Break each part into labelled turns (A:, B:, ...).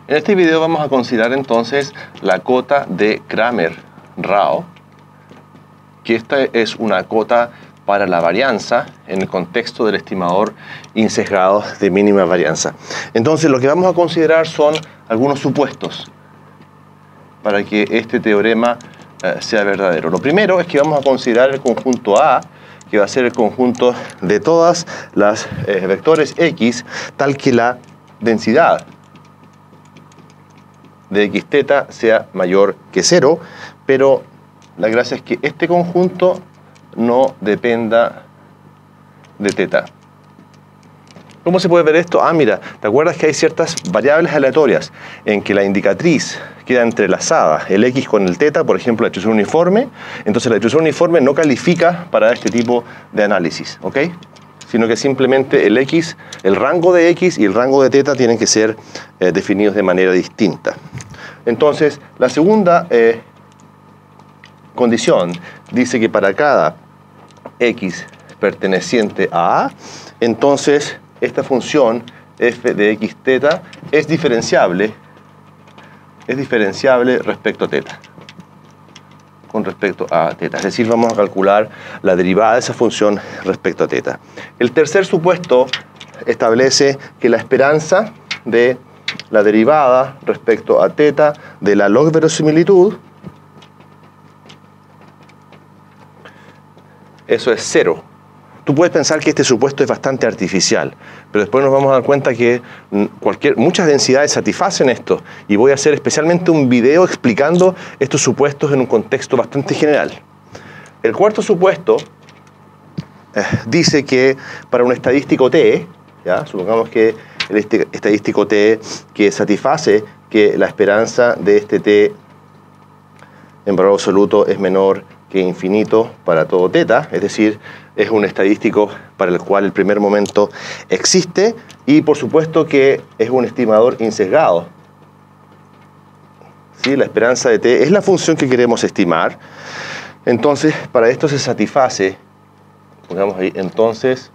A: En este video vamos a considerar entonces la cota de Cramer-Rao, que esta es una cota para la varianza en el contexto del estimador insesgado de mínima varianza. Entonces lo que vamos a considerar son algunos supuestos para que este teorema sea verdadero. Lo primero es que vamos a considerar el conjunto A, que va a ser el conjunto de todas las vectores X, tal que la densidad de x teta sea mayor que 0, pero la gracia es que este conjunto no dependa de teta. ¿Cómo se puede ver esto? Ah, mira, ¿te acuerdas que hay ciertas variables aleatorias en que la indicatriz queda entrelazada, el x con el teta, por ejemplo, la distribución uniforme? Entonces la distribución uniforme no califica para este tipo de análisis, ¿ok? Sino que simplemente el x, el rango de x y el rango de teta tienen que ser definidos de manera distinta. Entonces, la segunda condición dice que para cada x perteneciente a A, entonces esta función f de x teta es diferenciable respecto a teta, con respecto a teta. Es decir, vamos a calcular la derivada de esa función respecto a teta. El tercer supuesto establece que la esperanza de la derivada respecto a teta de la log verosimilitud, eso es 0. Tú puedes pensar que este supuesto es bastante artificial, pero después nos vamos a dar cuenta que muchas densidades satisfacen esto, y voy a hacer especialmente un video explicando estos supuestos en un contexto bastante general. El cuarto supuesto dice que para un estadístico T, ¿ya? Supongamos que el estadístico T que satisface que la esperanza de este T en valor absoluto es menor que infinito para todo teta, es decir, es un estadístico para el cual el primer momento existe, y por supuesto que es un estimador insesgado. ¿Sí? La esperanza de T es la función que queremos estimar. Entonces, para esto se satisface, pongamos ahí, entonces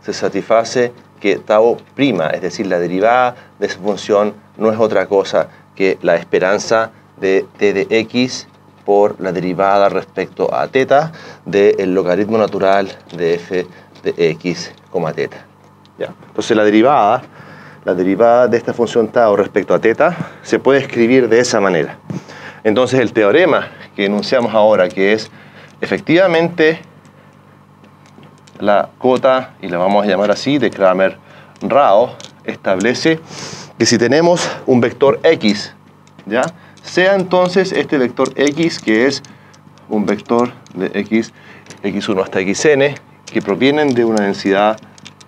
A: se satisface que tau prima, es decir, la derivada de esa función no es otra cosa que la esperanza de T de x por la derivada respecto a teta del logaritmo natural de f de x, teta. ¿Ya? Entonces la derivada de esta función tau respecto a teta se puede escribir de esa manera. Entonces el teorema que enunciamos ahora, que es efectivamente la cota, y la vamos a llamar así, de Cramer-Rao, establece que si tenemos un vector x, ¿ya?, sea entonces este vector x, que es un vector de x, x1 hasta xn, que provienen de una densidad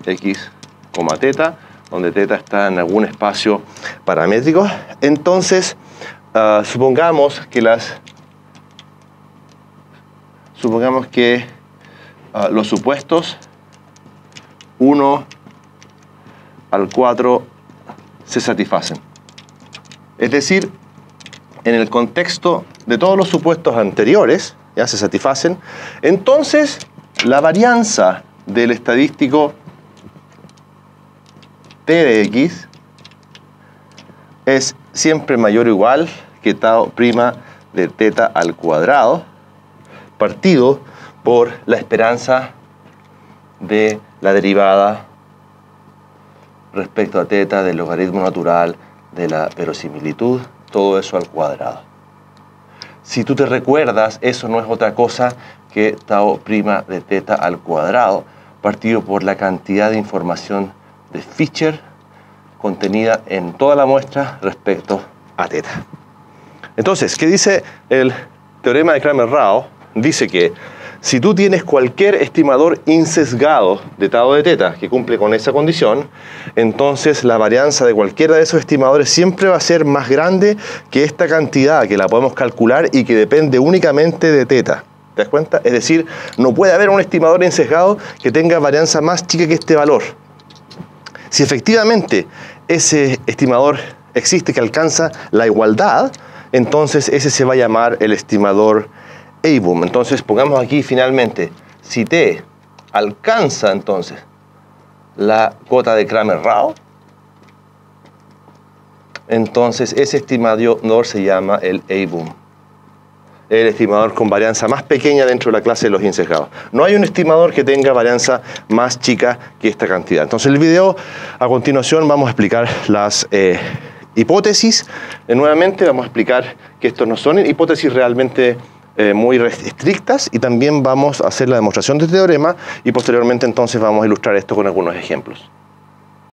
A: x, teta, donde teta está en algún espacio paramétrico. Entonces, supongamos que los supuestos 1 al 4 se satisfacen. Es decir, en el contexto de todos los supuestos anteriores, ya se satisfacen, entonces la varianza del estadístico T de x es siempre mayor o igual que tau prima de teta al cuadrado, partido por la esperanza de la derivada respecto a teta del logaritmo natural de la verosimilitud, todo eso al cuadrado. Si tú te recuerdas, eso no es otra cosa que tau prima de teta al cuadrado, partido por la cantidad de información de Fisher contenida en toda la muestra respecto a teta. Entonces, ¿qué dice el teorema de Cramer-Rao? Dice que si tú tienes cualquier estimador insesgado de tau de teta que cumple con esa condición, entonces la varianza de cualquiera de esos estimadores siempre va a ser más grande que esta cantidad, que la podemos calcular y que depende únicamente de teta. ¿Te das cuenta? Es decir, no puede haber un estimador insesgado que tenga varianza más chica que este valor. Si efectivamente ese estimador existe, que alcanza la igualdad, entonces ese se va a llamar el estimador Eiboom. Entonces pongamos aquí finalmente, si T alcanza entonces la cota de Cramer-Rao, entonces ese estimador se llama el A-boom. El estimador con varianza más pequeña dentro de la clase de los insesgados. No hay un estimador que tenga varianza más chica que esta cantidad. Entonces el video a continuación vamos a explicar las hipótesis. Nuevamente vamos a explicar que estos no son hipótesis realmente muy estrictas, y también vamos a hacer la demostración del teorema, y posteriormente entonces vamos a ilustrar esto con algunos ejemplos.